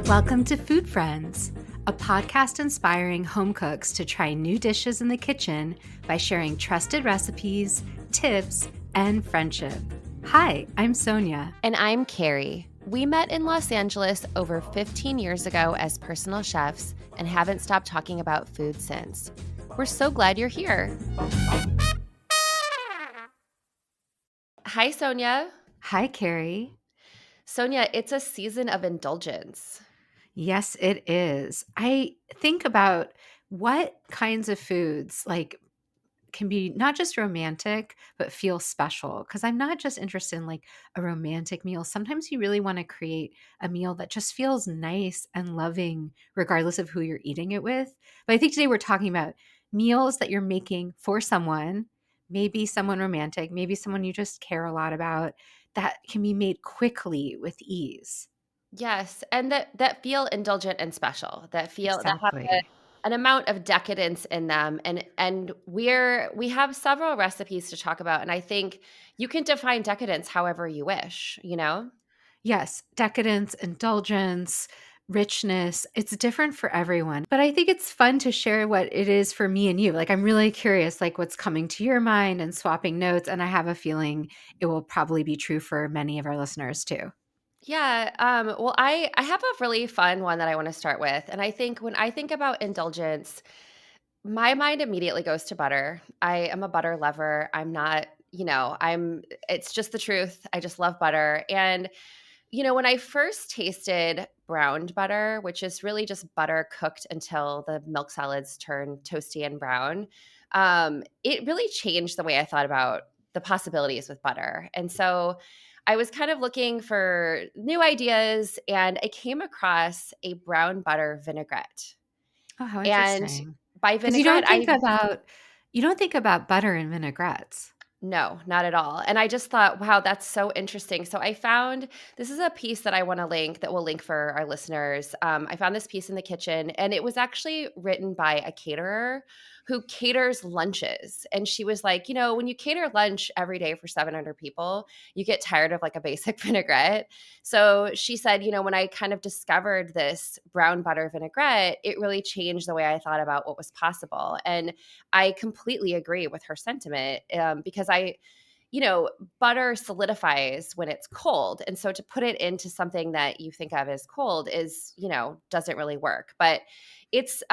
Welcome to Food Friends, a podcast inspiring home cooks to try new dishes in the kitchen by sharing trusted recipes, tips, and friendship. Hi, I'm Sonia. And I'm Carrie. We met in Los Angeles over 15 years ago as personal chefs and haven't stopped talking about food since. We're so glad you're here. Hi, Sonia. Hi, Carrie. Sonia, it's a season of indulgence. Yes, it is. I think about what kinds of foods can be not just romantic, but feel special. Because I'm not just interested in a romantic meal. Sometimes you really want to create a meal that just feels nice and loving, regardless of who you're eating it with. But I think today we're talking about meals that you're making for someone, maybe someone romantic, maybe someone you just care a lot about, that can be made quickly with ease. Yes, and that feel indulgent and special. That have Exactly. an amount of decadence in them, and we have several recipes to talk about, and I think you can define decadence however you wish, you know? Yes, decadence, indulgence, richness. It's different for everyone. But I think it's fun to share what it is for me and you. I'm really curious, what's coming to your mind and swapping notes. And I have a feeling it will probably be true for many of our listeners too. Yeah, well, I have a really fun one that I wanna start with, and I think when I think about indulgence, my mind immediately goes to butter. I am a butter lover. I'm not, I'm it's just the truth. I just love butter, and, when I first tasted browned butter, which is really just butter cooked until the milk solids turn toasty and brown, it really changed the way I thought about the possibilities with butter. And so I was kind of looking for new ideas and I came across a brown butter vinaigrette. Oh, how And interesting. by Because vinaigrette, you don't think about butter and vinaigrettes. no, not at all. And I just thought, wow, that's so interesting. So I found this is a piece that I want to link that we'll link for our listeners. I found this piece in the kitchen and it was actually written by a caterer who caters lunches. And she was like, when you cater lunch every day for 700 people, you get tired of like a basic vinaigrette. So she said, when I kind of discovered this brown butter vinaigrette, it really changed the way I thought about what was possible. And I completely agree with her sentiment because butter solidifies when it's cold. And so to put it into something that you think of as cold is, doesn't really work. But it's,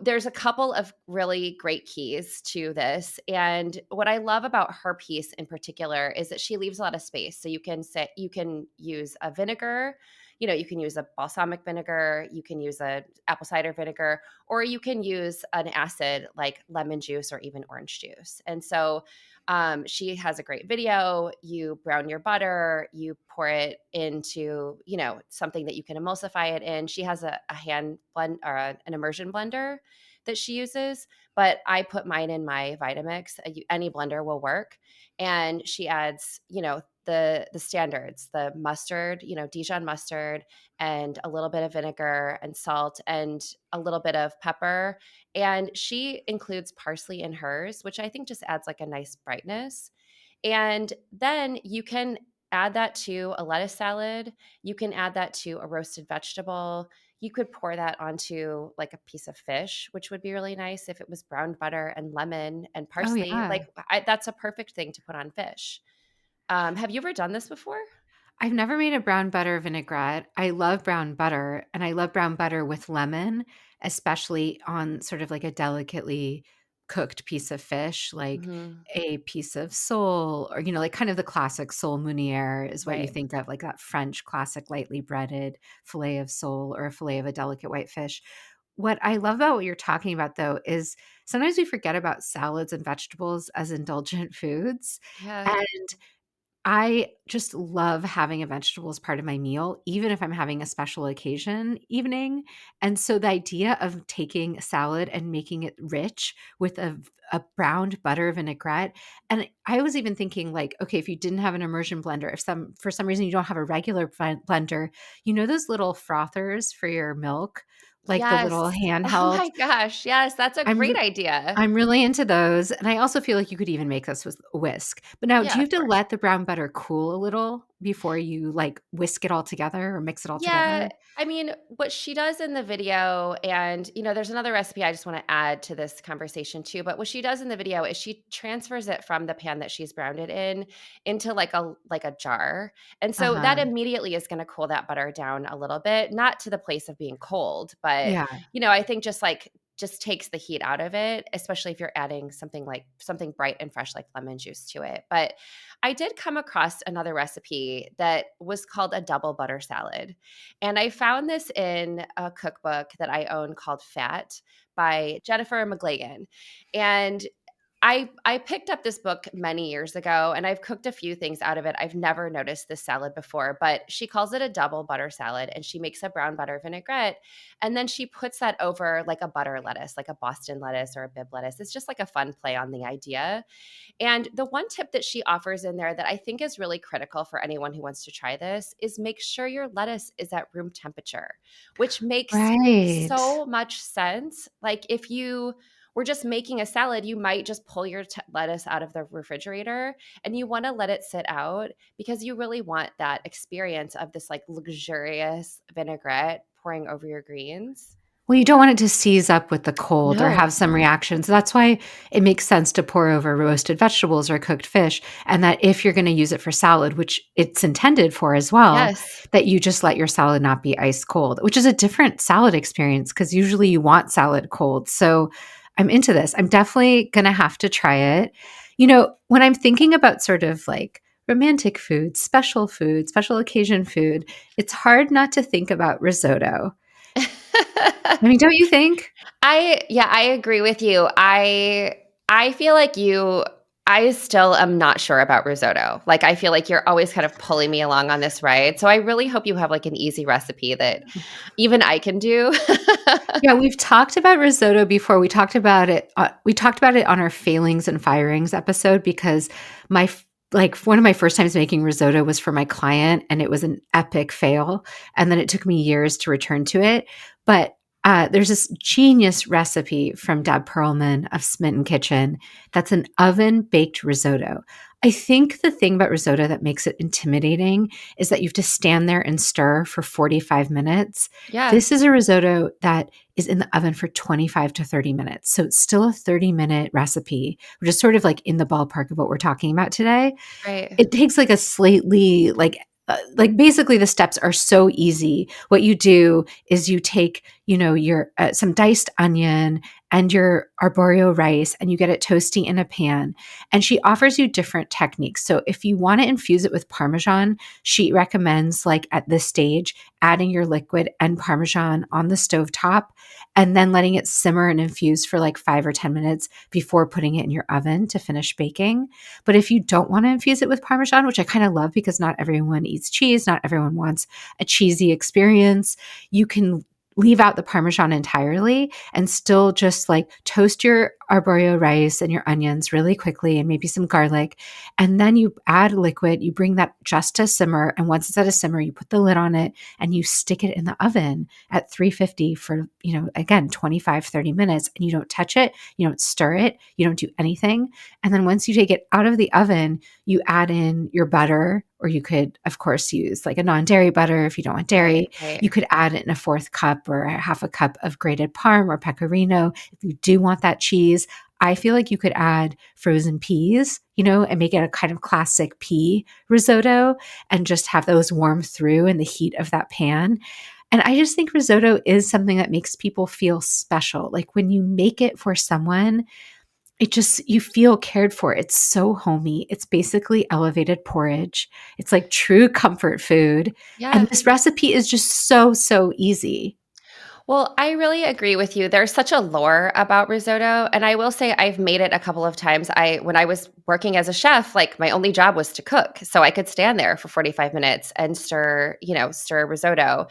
there's a couple of really great keys to this. And what I love about her piece in particular is that she leaves a lot of space. So you can use a vinegar, you can use a balsamic vinegar, you can use a apple cider vinegar, or you can use an acid like lemon juice or even orange juice. And so she has a great video. You brown your butter, you pour it into, something that you can emulsify it in. She has a hand blend or an immersion blender that she uses, but I put mine in my Vitamix. Any blender will work. And she adds, the standards, the mustard, Dijon mustard, and a little bit of vinegar and salt and a little bit of pepper. And she includes parsley in hers, which I think just adds like a nice brightness. And then you can add that to a lettuce salad. You can add that to a roasted vegetable. You could pour that onto like a piece of fish, which would be really nice if it was browned butter and lemon and Oh, parsley. yeah. That's a perfect thing to put on fish. Have you ever done this before? I've never made a brown butter vinaigrette. I love brown butter, and I love brown butter with lemon, especially on sort of like a delicately cooked piece of fish, like Hmm. a piece of sole, or, like kind of the classic sole meuniere is what you Right. think of, like that French classic lightly breaded fillet of sole or a fillet of a delicate white fish. What I love about what you're talking about, though, is sometimes we forget about salads and vegetables as indulgent foods. Yeah. And I just love having a vegetable as part of my meal, even if I'm having a special occasion evening. And so the idea of taking salad and making it rich with a browned butter vinaigrette. And I was even thinking, okay, if you didn't have an immersion blender, if for some reason you don't have a regular blender, those little frothers for your milk, like the Yes. little Oh handheld. my gosh, yes, that's a I'm great idea. I'm really into those, and I also feel like you could even make this with whisk. But now do Yeah, you of have to course. let the brown butter cool a little before you, like, whisk it all together or mix it all Yeah, together? I mean, what she does in the video and, there's another recipe I just wanna add to this conversation too, but what she does in the video is she transfers it from the pan that she's browned it in into like a jar, and so that Uh-huh. immediately is gonna cool that butter down a little bit, not to the place of being cold, but, Yeah. I think just takes the heat out of it, especially if you're adding something bright and fresh like lemon juice to it. But I did come across another recipe that was called a double butter salad. And I found this in a cookbook that I own called Fat by Jennifer McGlagan. And I picked up this book many years ago and I've cooked a few things out of it. I've never noticed this salad before, but she calls it a double butter salad and she makes a brown butter vinaigrette and then she puts that over like a butter lettuce, like a Boston lettuce or a Bib lettuce. It's just like a fun play on the idea. And the one tip that she offers in there that I think is really critical for anyone who wants to try this is make sure your lettuce is at room temperature, which makes Right. so much sense. Like if you were just making a salad, you might just pull your lettuce out of the refrigerator and you want to let it sit out because you really want that experience of this like luxurious vinaigrette pouring over your greens. Well, you don't want it to seize up with the cold or No. have some reactions. That's why it makes sense to pour over roasted vegetables or cooked fish, and that if you're gonna use it for salad, which it's intended for as well, Yes. that you just let your salad not be ice cold, which is a different salad experience because usually you want salad cold. So I'm into this. I'm definitely gonna have to try it. When I'm thinking about sort of like romantic food, special occasion food, it's hard not to think about risotto. I mean, don't you think? I agree with you. I feel like I still am not sure about risotto. Like I feel like you're always kind of pulling me along on this ride. So I really hope you have like an easy recipe that even I can do. Yeah, we've talked about risotto before. We talked about it on our failings and firings episode because one of my first times making risotto was for my client and it was an epic fail. And then it took me years to return to it. But there's this genius recipe from Deb Perlman of Smitten Kitchen that's an oven baked risotto. I think the thing about risotto that makes it intimidating is that you have to stand there and stir for 45 minutes. Yeah, This is a risotto that is in the oven for 25 to 30 minutes. So it's still a 30-minute recipe, which is sort of like in the ballpark of what we're talking about today. right. It takes like a slightly like basically the steps are so easy. What you do is you take, your some diced onion and your arborio rice and you get it toasty in a pan. And she offers you different techniques. So if you want to infuse it with parmesan, she recommends like at this stage adding your liquid and parmesan on the stove top and then letting it simmer and infuse for like 5 or 10 minutes before putting it in your oven to finish baking. But if you don't want to infuse it with Parmesan, which I kind of love because not everyone eats cheese, not everyone wants a cheesy experience, you can leave out the Parmesan entirely and still just like toast your arborio rice and your onions really quickly and maybe some garlic. And then you add liquid, you bring that just to simmer. And once it's at a simmer, you put the lid on it and you stick it in the oven at 350 for, again, 25, 30 minutes. And you don't touch it, you don't stir it, you don't do anything. And then once you take it out of the oven, you add in your butter, or you could, of course, use like a non dairy butter if you don't want Right, dairy. right. You could add it in a fourth cup or a half a cup of grated parm or pecorino. If you do want that cheese, I feel like you could add frozen peas, and make it a kind of classic pea risotto and just have those warm through in the heat of that pan. And I just think risotto is something that makes people feel special. Like when you make it for someone, you feel cared for. It's so homey. It's basically elevated porridge. It's like true comfort food. And Yeah. this recipe is just so, so easy. Well, I really agree with you. There's such a lore about risotto, and I will say I've made it a couple of times. When I was working as a chef, like my only job was to cook, so I could stand there for 45 minutes and stir risotto.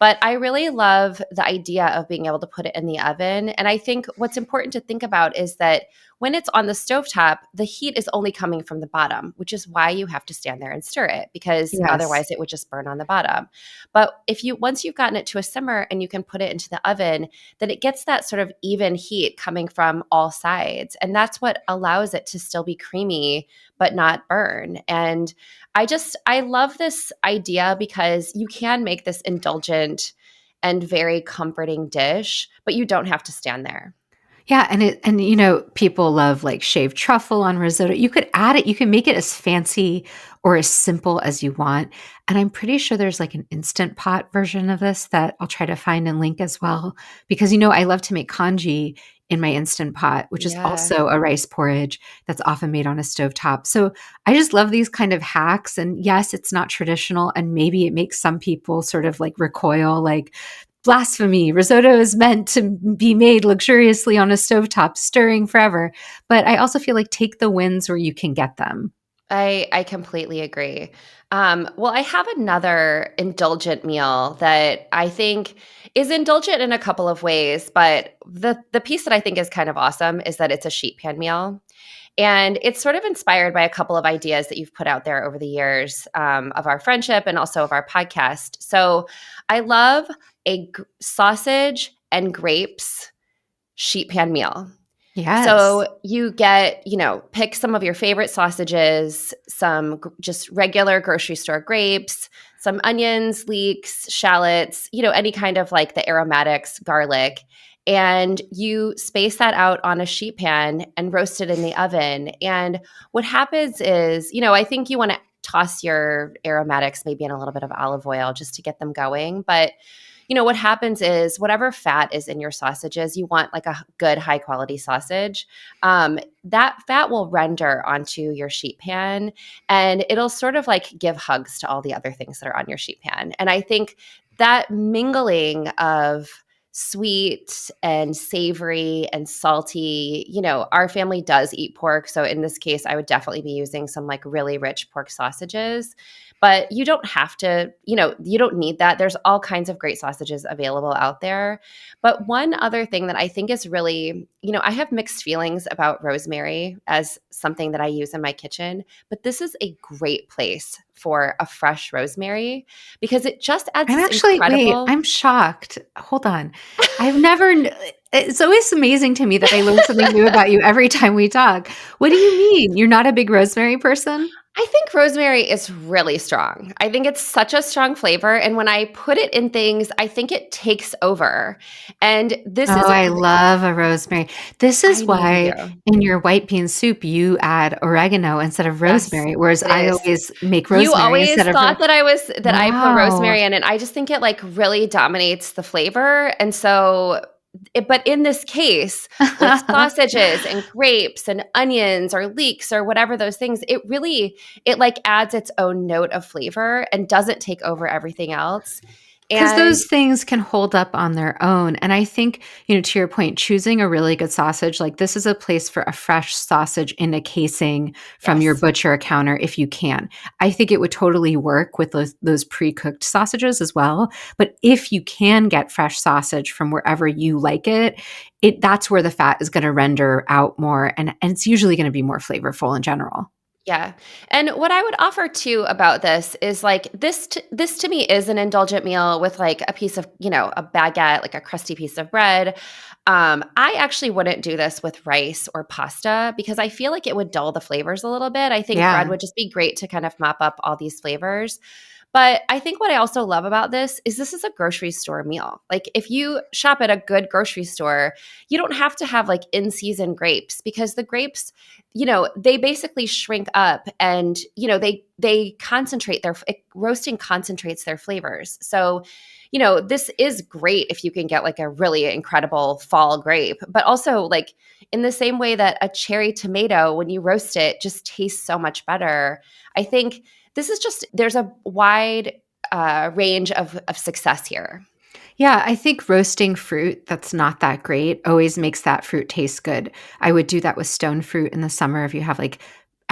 But I really love the idea of being able to put it in the oven, and I think what's important to think about is that when it's on the stovetop, the heat is only coming from the bottom, which is why you have to stand there and stir it because Yes. otherwise it would just burn on the bottom. But if you once you've gotten it to a simmer and you can put it into the oven, then it gets that sort of even heat coming from all sides. And that's what allows it to still be creamy, but not burn. And I love this idea because you can make this indulgent and very comforting dish, but you don't have to stand there. Yeah, and people love like shaved truffle on risotto. You could add it, you can make it as fancy or as simple as you want. And I'm pretty sure there's like an instant pot version of this that I'll try to find and link as well. Because I love to make congee in my instant pot, which is Yeah. also a rice porridge that's often made on a stovetop. So I just love these kind of hacks. And yes, it's not traditional. And maybe it makes some people sort of like recoil, like, blasphemy. Risotto is meant to be made luxuriously on a stovetop, stirring forever. But I also feel like take the wins where you can get them. I completely agree. Well, I have another indulgent meal that I think is indulgent in a couple of ways, but the piece that I think is kind of awesome is that it's a sheet pan meal. And it's sort of inspired by a couple of ideas that you've put out there over the years of our friendship and also of our podcast. So I love sausage and grapes sheet pan meal. Yes. So you get, pick some of your favorite sausages, some just regular grocery store grapes, some onions, leeks, shallots, any kind of like the aromatics, garlic, and you space that out on a sheet pan and roast it in the oven. And what happens is, I think you want to toss your aromatics maybe in a little bit of olive oil just to get them going. But what happens is whatever fat is in your sausages, you want like a good high quality sausage. That fat will render onto your sheet pan and it'll sort of like give hugs to all the other things that are on your sheet pan. And I think that mingling of sweet and savory and salty, our family does eat pork. So in this case, I would definitely be using some like really rich pork sausages. But you don't have to, you don't need that. There's all kinds of great sausages available out there. But one other thing that I think is really, I have mixed feelings about rosemary as something that I use in my kitchen, but this is a great place for a fresh rosemary because it just adds I'm this actually, wait, incredible. I'm shocked. Hold on. I've never, it's always amazing to me that I learn something new about you every time we talk. What do you mean? You're not a big rosemary person? I think rosemary is really strong. I think it's such a strong flavor. And when I put it in things, I think it takes over. And this Oh, is a I great, love a rosemary. This is I know you why do. in your white bean soup you add oregano instead of Yes, rosemary, whereas it I is. always make You rosemary always instead of thought that I put wow. rosemary in, and I just think it like really dominates the flavor. And so, but in this case, with sausages and grapes and onions or leeks or whatever those things, it like adds its own note of flavor and doesn't take over everything else. Because And those things can hold up on their own. And I think, to your point, choosing a really good sausage, like this is a place for a fresh sausage in a casing from your yes, butcher counter if you can. I think it would totally work with those pre-cooked sausages as well. But if you can get fresh sausage from wherever you like that's where the fat is going to render out more. And it's usually going to be more flavorful in general. yeah. And what I would offer too about this is like this to me is an indulgent meal with like a piece of, a baguette, like a crusty piece of bread. I actually wouldn't do this with rice or pasta because I feel like it would dull the flavors a little bit. I think bread Yeah. would just be great to kind of mop up all these flavors. But I think what I also love about this is a grocery store meal. Like if you shop at a good grocery store, you don't have to have like in season grapes because the grapes, they basically shrink up and they concentrate roasting concentrates their flavors. So, this is great if you can get like a really incredible fall grape, but also like in the same way that a cherry tomato when you roast it just tastes so much better. I think there's a wide range of success here. Yeah, I think roasting fruit that's not that great always makes that fruit taste good. I would do that with stone fruit in the summer if you have like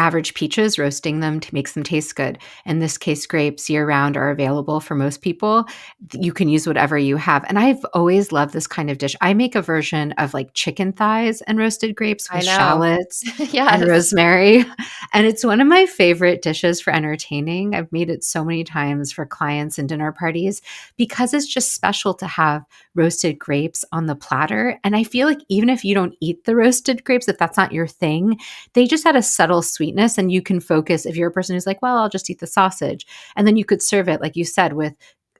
average peaches, roasting them to makes them taste good. In this case, grapes year round are available for most people. You can use whatever you have. And I've always loved this kind of dish. I make a version of like chicken thighs and roasted grapes I with know. shallots and Yes. rosemary. And it's one of my favorite dishes for entertaining. I've made it so many times for clients and dinner parties because it's just special to have roasted grapes on the platter. And I feel like even if you don't eat the roasted grapes, if that's not your thing, they just add a subtle sweetness and you can focus if you're a person who's like, well, I'll just eat the sausage. And then you could serve it, like you said, with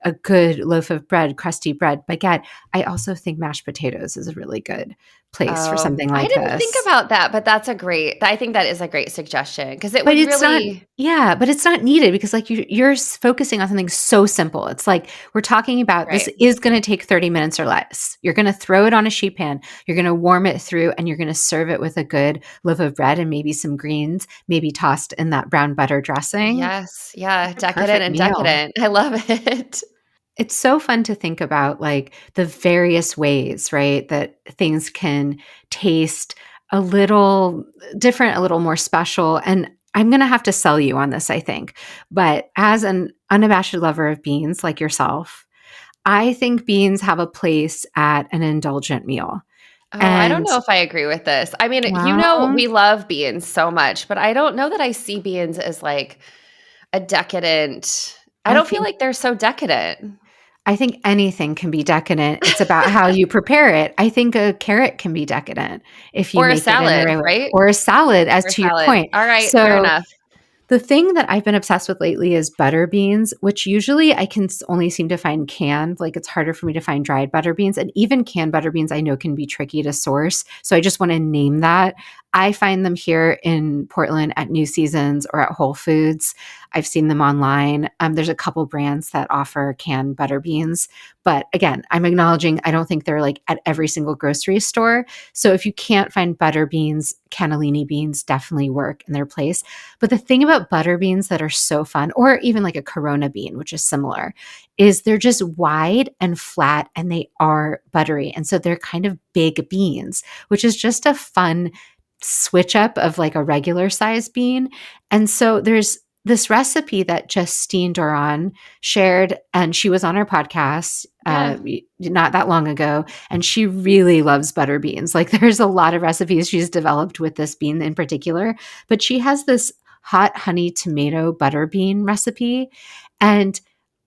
a good loaf of bread, crusty bread, baguette. I also think mashed potatoes is a really good place for Oh, something I like didn't think this. about that, but I think that is a great suggestion because it But would it's not really yeah, but it's not needed because like you're focusing on something so simple. It's like we're talking about this right. is going to take 30 minutes or less. You're going to throw it on a sheet pan, you're going to warm it through and you're going to serve it with a good loaf of bread and maybe some greens, maybe tossed in that brown butter dressing. Yes, yeah, It's a decadent perfect and meal. decadent. I love it. It's so fun to think about like the various ways, right, that things can taste a little different, a little more special. And I'm going to have to sell you on this, I think. But as an unabashed lover of beans like yourself, I think beans have a place at an indulgent meal. Oh, I don't And know if I agree with this. I mean, well, we love beans so much, but I don't know that I see beans as like a decadent. I I don't feel think like they're so decadent. I think anything can be decadent. It's about how you prepare it. I think a carrot can be decadent if you Or a make it in the salad, right way, right? or a salad, as Or a to your salad. point. All right, fair So enough. the thing that I've been obsessed with lately is butter beans, which usually I can only seem to find canned. Like it's harder for me to find dried butter beans. And even canned butter beans I know can be tricky to source. So I just want to name that. I find them here in Portland at New Seasons or at Whole Foods. I've seen them online. There's a couple brands that offer canned butter beans. But again, I'm acknowledging I don't think they're like at every single grocery store. So if you can't find butter beans, cannellini beans definitely work in their place. But the thing about butter beans that are so fun, or even like a Corona bean, which is similar, is they're just wide and flat and they are buttery. And so they're kind of big beans, which is just a fun switch up of like a regular size bean. And so there's this recipe that Justine Doran shared, and she was on our podcast Yeah. not that long ago, and she really loves butter beans. Like there's a lot of recipes she's developed with this bean in particular, but she has this hot honey tomato butter bean recipe, and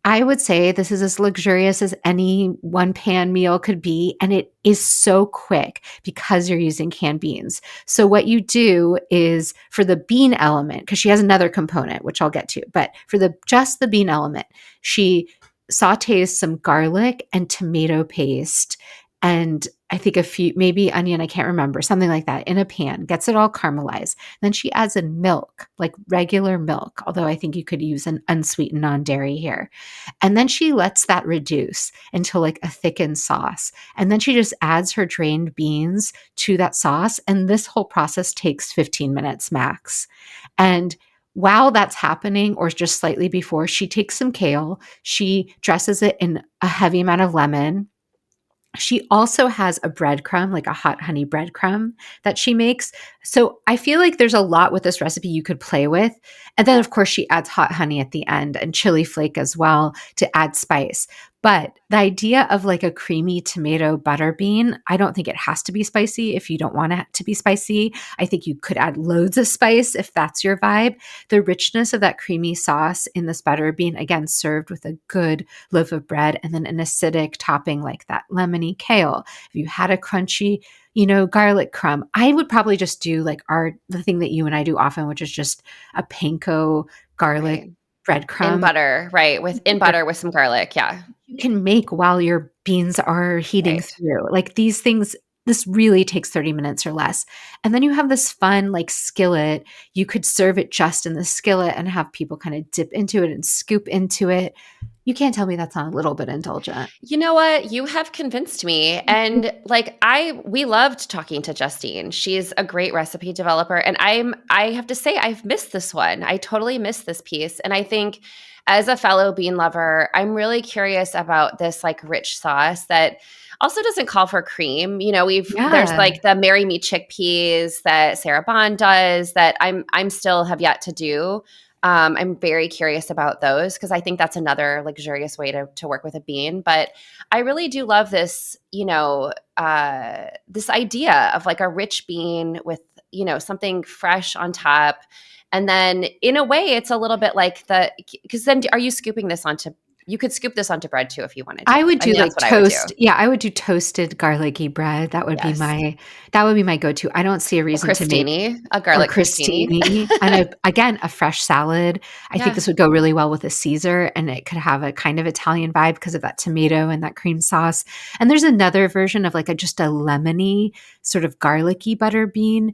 I would say this is as luxurious as any one pan meal could be, and it is so quick because you're using canned beans. So what you do is for the bean element, because she has another component, which I'll get to, but for the just the bean element, she sautés some garlic and tomato paste and I think a few, maybe onion, I can't remember, something like that in a pan, gets it all caramelized. Then she adds in milk, like regular milk, although I think you could use an unsweetened non dairy here. And then she lets that reduce until like a thickened sauce. And then she just adds her drained beans to that sauce. And this whole process takes 15 minutes max. And while that's happening, or just slightly before, she takes some kale, she dresses it in a heavy amount of lemon. She also has a breadcrumb, like a hot honey breadcrumb that she makes. So I feel like there's a lot with this recipe you could play with. And then, of course, she adds hot honey at the end and chili flake as well to add spice. But the idea of like a creamy tomato butter bean, I don't think it has to be spicy if you don't want it to be spicy. I think you could add loads of spice if that's your vibe. The richness of that creamy sauce in this butter bean, again, served with a good loaf of bread and then an acidic topping like that lemony kale. If you had a crunchy, garlic crumb, I would probably just do like the thing that you and I do often, which is just a panko garlic Right. In breadcrumb. butter, right, with in butter with some garlic, yeah. You can make while your beans are heating Right. through. Like these things, this really takes 30 minutes or less. And then you have this fun like skillet. You could serve it just in the skillet and have people kind of dip into it and scoop into it. You can't tell me that's not a little bit indulgent. You know what? You have convinced me. And like we loved talking to Justine. She's a great recipe developer. And I have to say, I've missed this one. I totally missed this piece. And I think as a fellow bean lover, I'm really curious about this like rich sauce that also doesn't call for cream. There's Yeah. like the Marry Me chickpeas that Sarah Bond does that I'm still have yet to do. I'm very curious about those because I think that's another luxurious way to work with a bean. But I really do love this, this idea of like a rich bean with, something fresh on top. And then in a way, it's a little bit like because then are you scooping this onto, you could scoop this onto bread too if you wanted to. I would I do mean, that's like what I would do. toast. Yeah, I would do toasted garlicky bread. Yes. That would be my go-to. I don't see a Or reason to make crostini, a or garlic crostini. crostini and again, a fresh salad. I think Yeah. this would go really well with a Caesar and it could have a kind of Italian vibe because of that tomato and that cream sauce. And there's another version of like just a lemony sort of garlicky butter bean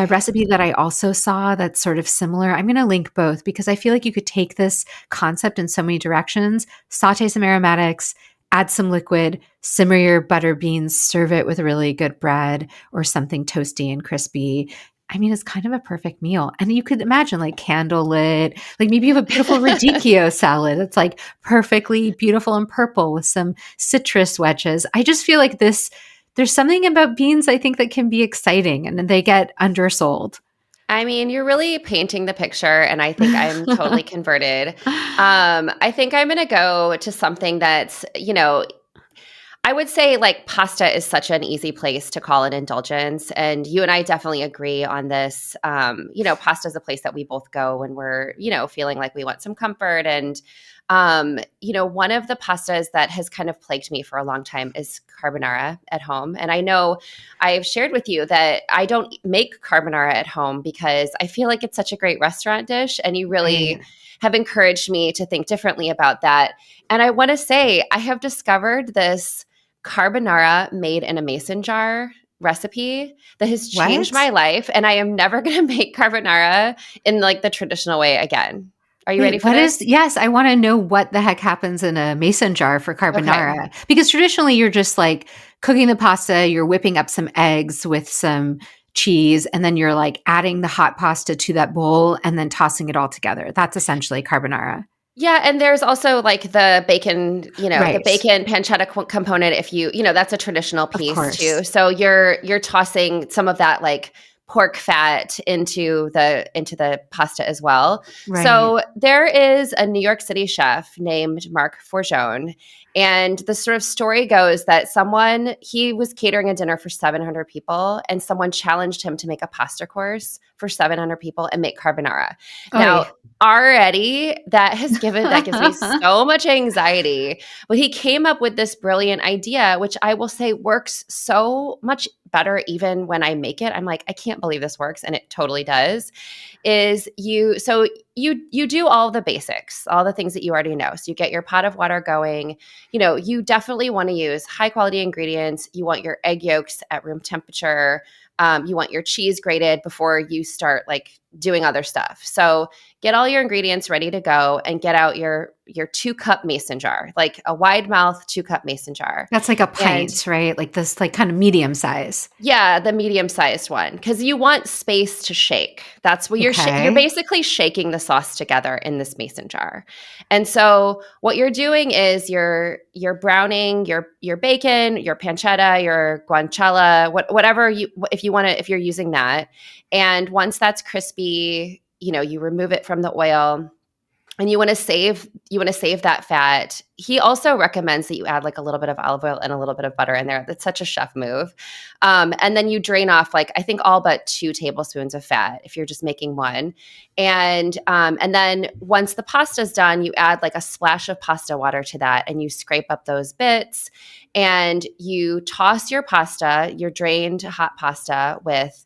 recipe that I also saw that's sort of similar. I'm going to link both because I feel like you could take this concept in so many directions, saute some aromatics, add some liquid, simmer your butter beans, serve it with really good bread or something toasty and crispy. I mean, it's kind of a perfect meal. And you could imagine like candlelit, like maybe you have a beautiful radicchio salad that's like perfectly beautiful and purple with some citrus wedges. I just feel like there's something about beans I think that can be exciting and then they get undersold. I mean, you're really painting the picture, and I think I'm totally converted. I think I'm going to go to something that's, I would say like pasta is such an easy place to call an indulgence. And you and I definitely agree on this. Pasta is a place that we both go when we're, feeling like we want some comfort. And, one of the pastas that has kind of plagued me for a long time is carbonara at home. And I know I've shared with you that I don't make carbonara at home because I feel like it's such a great restaurant dish. And you Right. really have encouraged me to think differently about that. And I want to say, I have discovered this carbonara made in a mason jar recipe that has changed What? my life. And I am never going to make carbonara in like the traditional way again. Are you ready Wait, for what is this? yes, I wanna know what the heck happens in a mason jar for Okay. carbonara, because traditionally, you're just, like, cooking the pasta, you're whipping up some eggs with some cheese, and then you're, like, adding the hot pasta to that bowl and then tossing it all together. That's essentially carbonara. Yeah, and there's also like the bacon, the Right. bacon pancetta component. If that's a traditional Of piece course. too. So you're tossing some of that like pork fat into the pasta as well. Right. So there is a New York City chef named Mark Forgione, and the sort of story goes that he was catering a dinner for 700 people, and someone challenged him to make a pasta course for 700 people and make carbonara. Now, Oy. already that gives me so much anxiety, but he came up with this brilliant idea, which I will say works so much better even when I make it. I'm like, I can't believe this works, and it totally does. You do all the basics, all the things that you already know. So you get your pot of water going. You definitely want to use high quality ingredients. You want your egg yolks at room temperature. You want your cheese grated before you start like doing other stuff. So get all your ingredients ready to go and get out your 2-cup mason jar, like a wide mouth 2-cup mason jar. That's like a And pint, right? Like this, like, kind of medium size. yeah, the medium-sized one, because you want space to shake. That's what you're Okay. basically shaking the sauce together in this mason jar. And so what you're doing is you're browning your bacon, your pancetta, your guanciale, whatever if you're using that. And once that's crispy, you remove it from the oil and you want to save that fat. He also recommends that you add like a little bit of olive oil and a little bit of butter in there. That's such a chef move. And then you drain off like I think all but 2 tablespoons of fat if you're just making one. And then once the pasta's done, you add like a splash of pasta water to that, and you scrape up those bits, and you toss your drained hot pasta with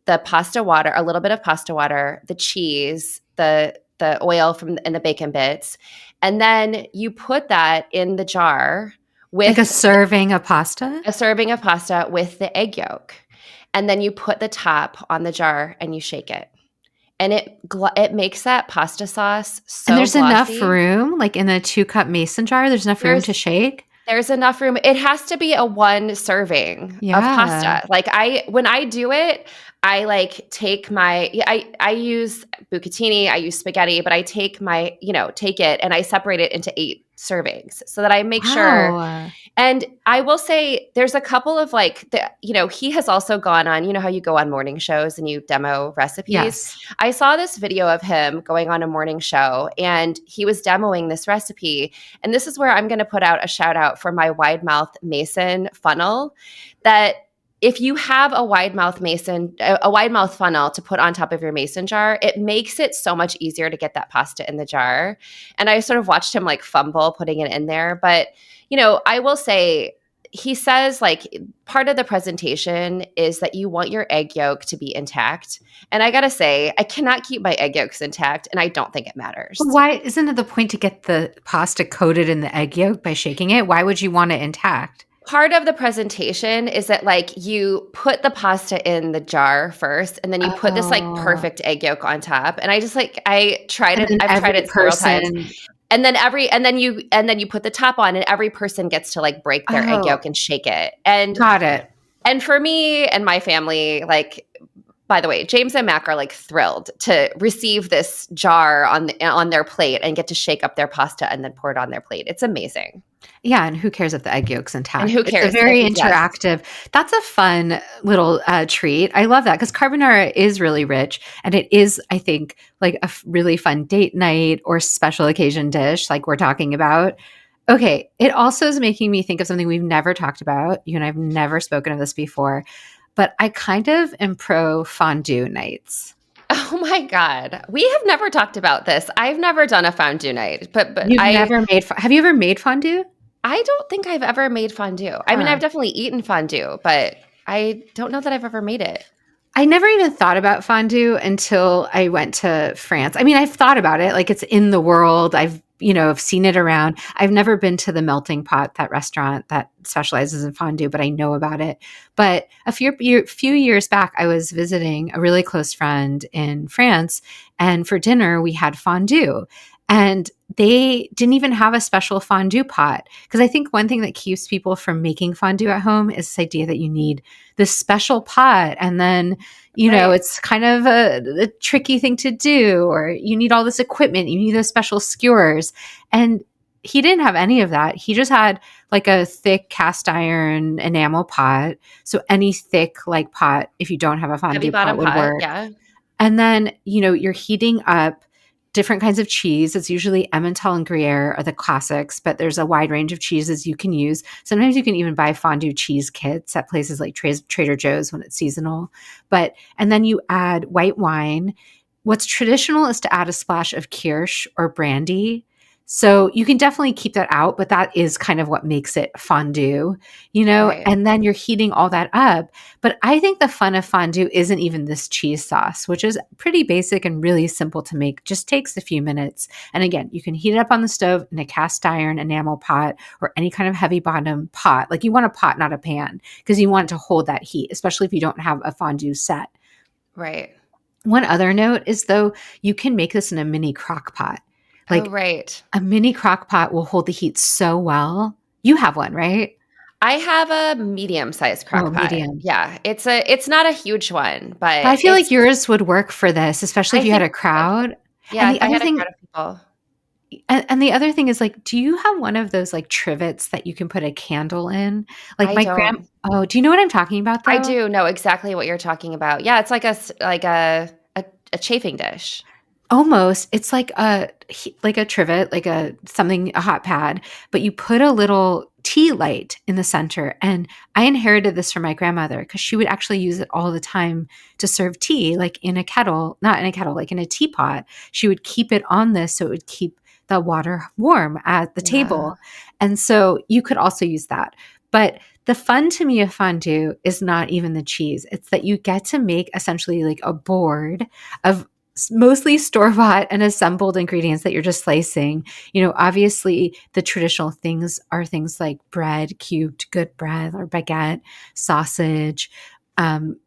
the pasta water, a little bit of pasta water, the cheese, the oil and the bacon bits, and then you put that in the jar Like a with serving of pasta? a serving of pasta with the egg yolk, and then you put the top on the jar and you shake it. and it makes that pasta sauce And so there's enough glossy. room, like in the 2-cup mason jar, there's enough room to There's shake? there's enough room. It has to be a 1 serving of Yeah. pasta. Like, when I do it, I, like, take my yeah, I use bucatini, I use spaghetti, but I take take it and I separate it into 8 servings so that I make sure. Wow. And I will say there's a couple of, like, he has also gone on, how you go on morning shows and you demo recipes? Yes. I saw this video of him going on a morning show, and he was demoing this recipe, and this is where I'm gonna put out a shout out for my wide mouth mason funnel, that if you have a wide mouth funnel to put on top of your mason jar, it makes it so much easier to get that pasta in the jar. And I sort of watched him, like, fumble putting it in there, but I will say he says, like, part of the presentation is that you want your egg yolk to be intact. And I gotta say, I cannot keep my egg yolks intact, and I don't think it But matters. why isn't it the point to get the pasta coated in the egg yolk by shaking it? Why would you want it intact? Part of the presentation is that, like, you put the pasta in the jar first, and then you put this, like, Oh, perfect egg yolk on top. And I just, like, and then I've tried every it several times. person And then you put the top on, and every person gets to, like, break their egg oh, yolk and shake it. And got it. And for me and my family, like, by the way, James and Mac are, like, thrilled to receive this jar on their plate and get to shake up their pasta and then pour it on their plate. It's amazing. Yeah, and who cares if the egg yolk's And intact? who It's a cares very if yes. interactive. That's a fun little treat. I love that because carbonara is really rich, and it is, I think, like a really fun date night or special occasion dish, like we're talking about. Okay, it also is making me think of something we've never talked about. You and I've never spoken of this before, but I kind of am pro fondue nights. Oh my god. We have never talked about this. I've never done a fondue night, but You've I never made, have you ever made fondue? I don't think I've ever made fondue. I mean, Huh. I've definitely eaten fondue, but I don't know that I've ever made it. I never even thought about fondue until I went to France. I mean, I've thought about it, like it's in the world. I've seen it around. I've never been to the Melting Pot, that restaurant that specializes in fondue, but I know about it. But few years back, I was visiting a really close friend in France, and for dinner we had fondue. And they didn't even have a special fondue pot. Because I think one thing that keeps people from making fondue at home is this idea that you need this special pot, and then Right. it's kind of a tricky thing to do, or you need all this equipment, you need those special skewers. And he didn't have any of that. He just had like a thick cast iron enamel pot. So any thick like pot, if you don't have a Heavy fondue pot, bottom would pot, work. yeah. And then, you're heating up different kinds of cheese. It's usually Emmental and Gruyere are the classics, but there's a wide range of cheeses you can use. Sometimes you can even buy fondue cheese kits at places like Trader Joe's when it's seasonal. And then you add white wine. What's traditional is to add a splash of kirsch or brandy. So you can definitely keep that out, but that is kind of what makes it fondue, Right. and then you're heating all that up. But I think the fun of fondue isn't even this cheese sauce, which is pretty basic and really simple to make, just takes a few minutes. And again, you can heat it up on the stove in a cast iron enamel pot or any kind of heavy bottom pot. Like you want a pot, not a pan, because you want it to hold that heat, especially if you don't have a fondue set. Right. One other note is though, you can make this in a mini crock pot. Oh, Like right. a mini crock pot will hold the heat so well. You have one, right? I have a medium-sized Oh, crock pot. medium. Yeah, it's not a huge one, But I but feel like yours would work for this, especially I if you had think a it would. crowd. And Yeah, the if I other had a thing crowd of people. and the other thing is, like, do you have one of those, like, trivets that you can put a candle in? Like, I my grand don't. oh, do you know what I'm talking about, I though? do know exactly what you're talking about. Yeah, it's like a chafing dish. Almost. It's like a trivet, like a hot pad, but you put a little tea light in the center, and I inherited this from my grandmother because she would actually use it all the time to serve tea, like in a kettle, not in a kettle, like in a teapot. She would keep it on this so it would keep the water warm at the Yeah. table. And so you could also use that. But the fun to me of fondue is not even the cheese. It's that you get to make essentially like a board of mostly store-bought and assembled ingredients that you're just slicing. Obviously the traditional things are things like bread, cubed good bread or baguette, sausage.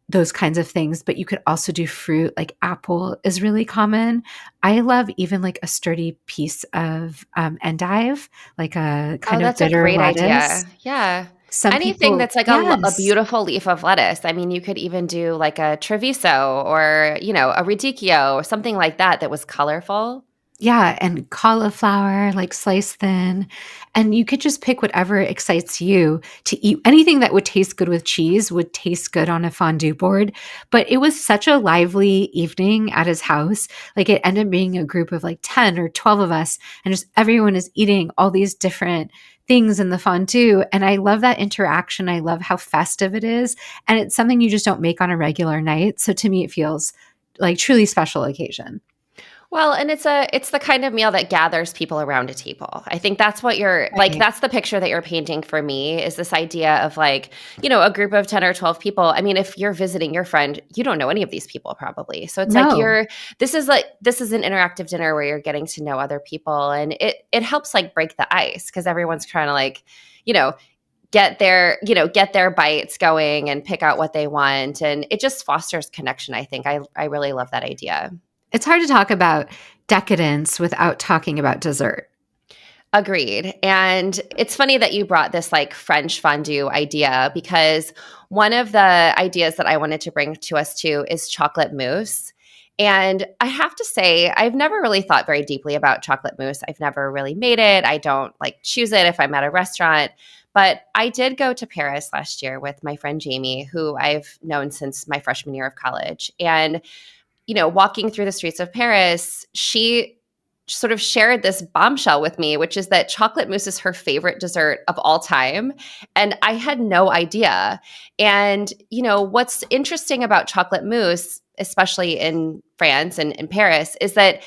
those kinds of things. But you could also do fruit, like apple is really common. I love even like a sturdy piece of endive, like a Oh, kind of that's a bitter great lettuce. idea. Yeah. Some Anything people, that's like a yes. beautiful leaf of lettuce. I mean, you could even do like a treviso or, a radicchio or something like that that was colorful. Yeah, and cauliflower, like sliced thin. And you could just pick whatever excites you to eat. Anything that would taste good with cheese would taste good on a fondue board. But it was such a lively evening at his house. Like it ended up being a group of like 10 or 12 of us, and just everyone is eating all these different things in the fondue. And I love that interaction. I love how festive it is. And it's something you just don't make on a regular night. So to me, it feels like truly special occasion. Well, and it's the kind of meal that gathers people around a table. I think that's what you're like Right. that's the picture that you're painting for me is this idea of like, a group of 10 or 12 people. I mean, if you're visiting your friend, you don't know any of these people probably. So it's like No. this is an interactive dinner where you're getting to know other people and it helps like break the ice because everyone's trying to like, you know, get their bites going and pick out what they want and it just fosters connection, I think. I really love that idea. It's hard to talk about decadence without talking about dessert. Agreed. And it's funny that you brought this like French fondue idea because one of the ideas that I wanted to bring to us too is chocolate mousse. And I have to say, I've never really thought very deeply about chocolate mousse. I've never really made it. I don't like choose it if I'm at a restaurant. But I did go to Paris last year with my friend Jamie, who I've known since my freshman year of college. And walking through the streets of Paris, she sort of shared this bombshell with me, which is that chocolate mousse is her favorite dessert of all time. And I had no idea. And, what's interesting about chocolate mousse, especially in France and in Paris, is that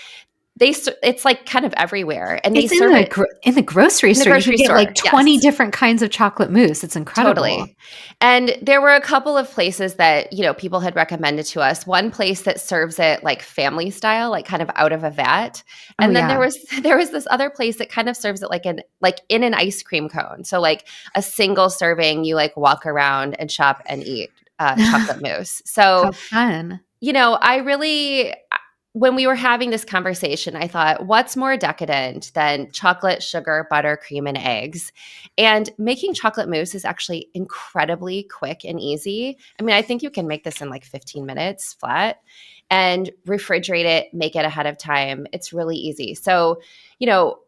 it's like kind of everywhere and they It's in serve the it in the grocery in the store. You can grocery get like store. 20 Yes. different kinds of chocolate mousse. It's incredible. Totally. And there were a couple of places that, people had recommended to us. One place that serves it like family style, like kind of out of a vat. Oh, And then there yeah. was there was this other place that kind of serves it like in an ice cream cone. So like a single serving, you like walk around and shop and eat chocolate mousse. So How fun. I really, when we were having this conversation, I thought, what's more decadent than chocolate, sugar, butter, cream, and eggs? And making chocolate mousse is actually incredibly quick and easy. I mean, I think you can make this in like 15 minutes flat and refrigerate it, make it ahead of time. It's really easy. So,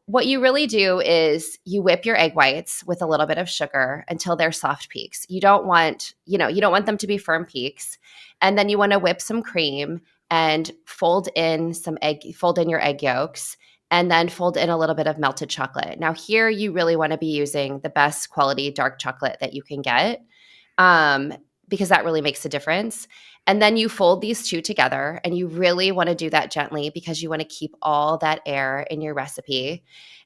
what you really do is you whip your egg whites with a little bit of sugar until they're soft peaks. You don't want them to be firm peaks. And then you want to whip some cream and fold in your egg yolks and then fold in a little bit of melted chocolate. Now here you really want to be using the best quality dark chocolate that you can get. Um, because that really makes a difference. And then you fold these two together and you really want to do that gently because you want to keep all that air in your recipe.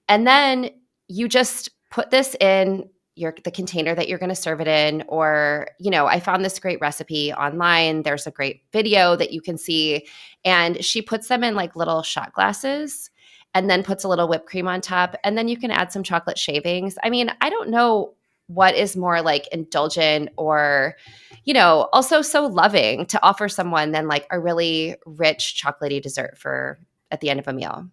And then you just put this in the container that you're going to serve it in. Or, I found this great recipe online. There's a great video that you can see. And she puts them in like little shot glasses and then puts a little whipped cream on top. And then you can add some chocolate shavings. I mean, I don't know what is more like indulgent or, also so loving to offer someone than like a really rich chocolatey dessert for at the end of a meal.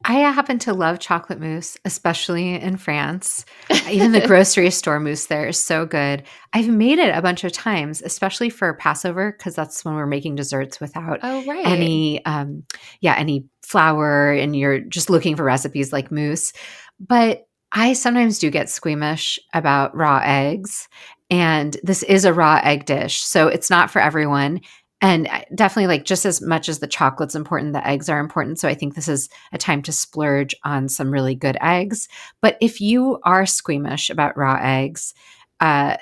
I happen to love chocolate mousse, especially in France. Even the grocery store mousse there is so good. I've made it a bunch of times, especially for Passover, because that's when we're making desserts without Oh, right. any, any flour, and you're just looking for recipes like mousse. But I sometimes do get squeamish about raw eggs, and this is a raw egg dish, so it's not for everyone. And definitely, like just as much as the chocolate's important, the eggs are important. So I think this is a time to splurge on some really good eggs. But if you are squeamish about raw eggs, uh,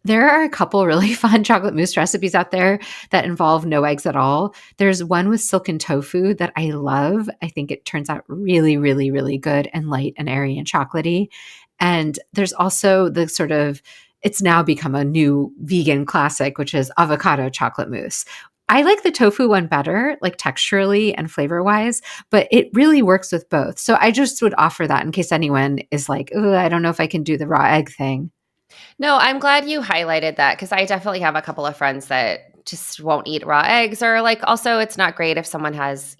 there are a couple really fun chocolate mousse recipes out there that involve no eggs at all. There's one with silken tofu that I love. I think it turns out really, really, really good and light and airy and chocolatey. And there's also the sort of, it's now become a new vegan classic, which is avocado chocolate mousse. I like the tofu one better, like texturally and flavor wise, but it really works with both. So I just would offer that in case anyone is like, oh, I don't know if I can do the raw egg thing. No, I'm glad you highlighted that because I definitely have a couple of friends that just won't eat raw eggs, or like also it's not great if someone has,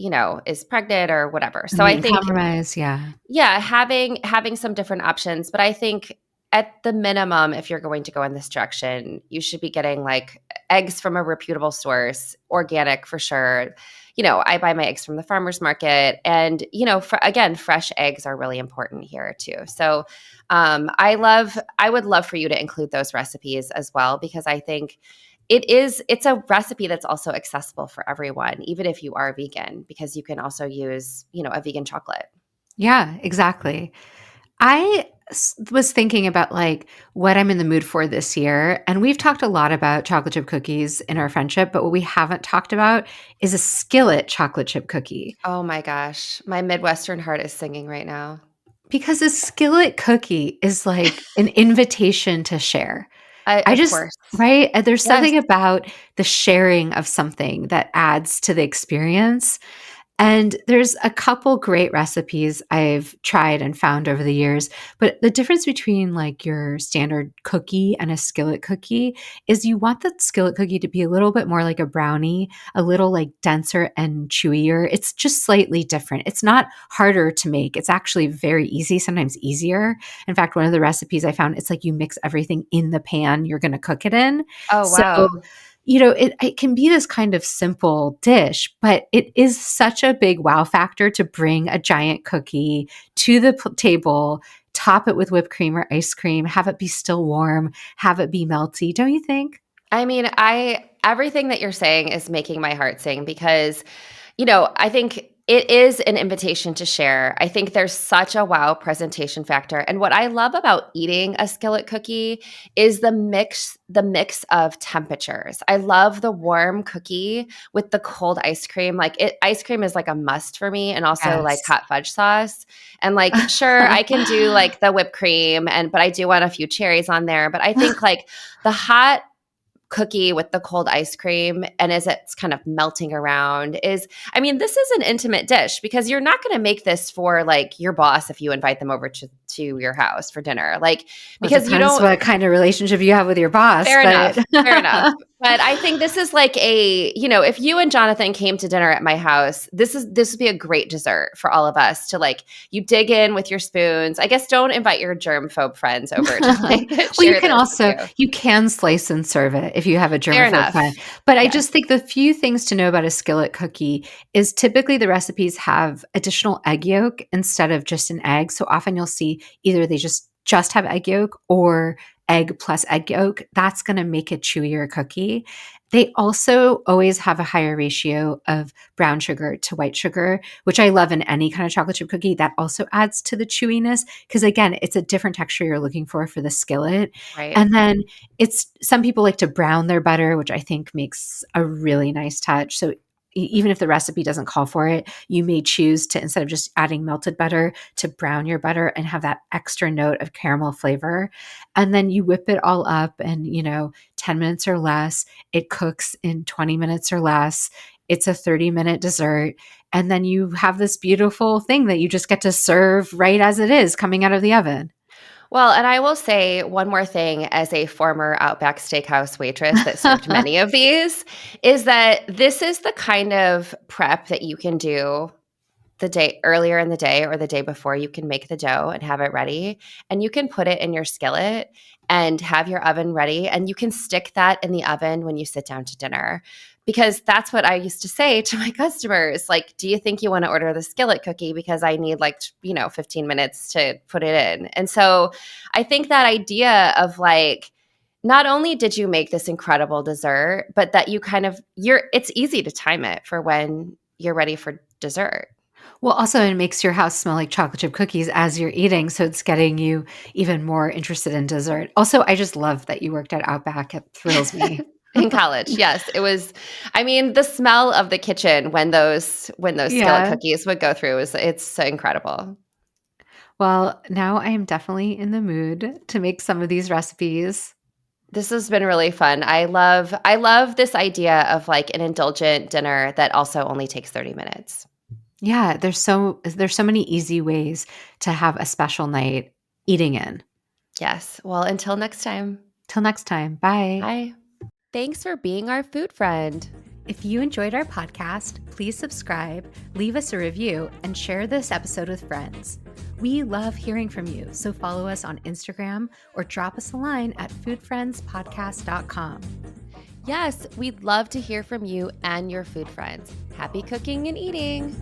is pregnant or whatever. So I Immune think, compromise, yeah. yeah, having some different options, but I think at the minimum, if you're going to go in this direction, you should be getting like eggs from a reputable source, organic for sure. I buy my eggs from the farmers market, and again, fresh eggs are really important here too. So, I would love for you to include those recipes as well because I think it's a recipe that's also accessible for everyone, even if you are vegan, because you can also use a vegan chocolate. Yeah, exactly. Was thinking about like what I'm in the mood for this year. And we've talked a lot about chocolate chip cookies in our friendship, but what we haven't talked about is a skillet chocolate chip cookie. Oh my gosh, my Midwestern heart is singing right now. Because a skillet cookie is like an invitation to share. I Of just course. right? There's Yes. something about the sharing of something that adds to the experience. And there's a couple great recipes I've tried and found over the years, but the difference between like your standard cookie and a skillet cookie is you want the skillet cookie to be a little bit more like a brownie, a little like denser and chewier. It's just slightly different. It's not harder to make. It's actually very easy, sometimes easier. In fact, one of the recipes I found, it's like you mix everything in the pan you're going to cook it in. Oh, So wow. it can be this kind of simple dish, but it is such a big wow factor to bring a giant cookie to the table, top it with whipped cream or ice cream, have it be still warm, have it be melty. Don't you think? I mean, I everything that you're saying is making my heart sing because I think it is an invitation to share. I think there's such a wow presentation factor. And what I love about eating a skillet cookie is the mix of temperatures. I love the warm cookie with the cold ice cream. Ice cream is like a must for me, and also like Yes. hot fudge sauce. And like sure, I can do like the whipped cream but I do want a few cherries on there, but I think like the hot cookie with the cold ice cream and as it's kind of melting around this is an intimate dish because you're not going to make this for like your boss if you invite them over to your house for dinner, like Well, it because you depends don't. what kind of relationship you have with your boss, Fair but enough. Fair enough. But I think this is like if you and Jonathan came to dinner at my house, this would be a great dessert for all of us to like you dig in with your spoons. I guess don't invite your germphobe friends over to like well, share this with you. you can slice and serve it if you have a Fair germaphobe enough. friend. But I Yes. just think the few things to know about a skillet cookie is typically the recipes have additional egg yolk instead of just an egg. So often you'll see either they just have egg yolk or egg plus egg yolk. That's going to make a chewier cookie. They also always have a higher ratio of brown sugar to white sugar, which I love in any kind of chocolate chip cookie. That also adds to the chewiness because again, it's a different texture you're looking for the skillet. Right. And then it's some people like to brown their butter, which I think makes a really nice touch. So even if the recipe doesn't call for it, you may choose to, instead of just adding melted butter, to brown your butter and have that extra note of caramel flavor. And then you whip it all up and, 10 minutes or less. It cooks in 20 minutes or less. It's a 30-minute dessert. And then you have this beautiful thing that you just get to serve right as it is coming out of the oven. Well, and I will say one more thing as a former Outback Steakhouse waitress that served many of these is that this is the kind of prep that you can do the day earlier in the day or the day before. You can make the dough and have it ready, and you can put it in your skillet and have your oven ready, and you can stick that in the oven when you sit down to dinner. Because that's what I used to say to my customers. Like, do you think you want to order the skillet cookie? Because I need 15 minutes to put it in. And so I think that idea of like, not only did you make this incredible dessert, but that it's easy to time it for when you're ready for dessert. Well, also, it makes your house smell like chocolate chip cookies as you're eating. So it's getting you even more interested in dessert. Also, I just love that you worked at Outback. It thrills me. In college, yes, it was. I mean, the smell of the kitchen when those skillet Yeah. cookies would go through it's so incredible. Well, now I am definitely in the mood to make some of these recipes. This has been really fun. I love this idea of like an indulgent dinner that also only takes 30 minutes. Yeah, there's so many easy ways to have a special night eating in. Yes. Well, until next time. Till next time. Bye. Bye. Thanks for being our food friend. If you enjoyed our podcast, please subscribe, leave us a review, and share this episode with friends. We love hearing from you, so follow us on Instagram or drop us a line at foodfriendspodcast.com. Yes, we'd love to hear from you and your food friends. Happy cooking and eating.